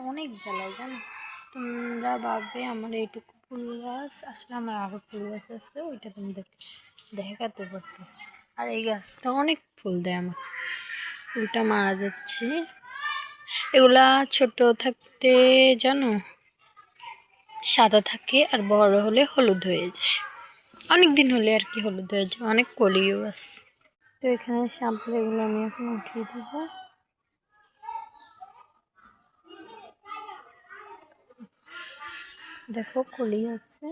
অনেক জ্বালায় জানো তোমরা ভাববে আমার এইটুকু ফুল গাছ, আসলে আমার আরো ফুল গাছ আছে, ওইটা তোমাদের দেখাতে পারতেছে। আর এই গাছটা অনেক ফুল দেয়, আমার ফুলটা মারা যাচ্ছে। এগুলা ছোট থাকতে জানো সাদা থাকে, আর বড় হলে হলুদ হয়ে যায়, অনেক দিন হলে আর কি হলুদ হয়ে যায়, অনেক কলিও গাছ। তো এখানে শ্যাম্পু এগুলো আমি এখন উঠিয়ে দেবো। দেখো কলি আছে,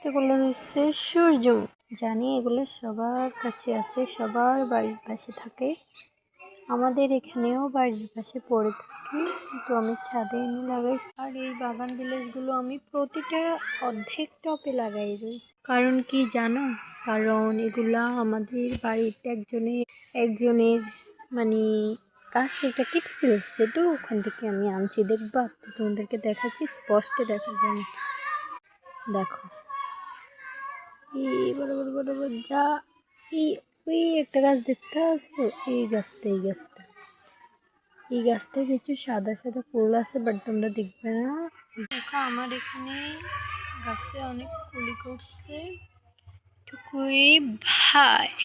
এগুলো হচ্ছে সূর্যমুখী। জানি এগুলো সবার কাছে আছে, সবার বাড়ির পাশে থাকে, আমাদের এখানেও বাড়ির পাশে পড়ে থাকে, কিন্তু আমি ছাদে এনে লাগাই। আর এই বাগান বিলাসগুলো আমি প্রতিটা অর্ধেক টপে লাগাই রয়েছি। কারণ কি জানো, কারণ এগুলা আমাদের বাড়িতে একজনের মানে গাছ একটা কেটে ফেলছে, তো ওখান থেকে আমি আনছি, দেখবা তো তোমাদেরকে দেখাচ্ছি, স্পষ্ট দেখা যায়। দেখো এই বড় বড় বড় বড় যা এই ওই একটা গাছ দেখতে পাচ্ছো, এই গাছটা কিছু সাদা সাদা ফুল আছে, বাট তোমরা দেখবে না। দেখো আমার এখানে গাছে অনেক কুলি করছে, টুকুই ভাই।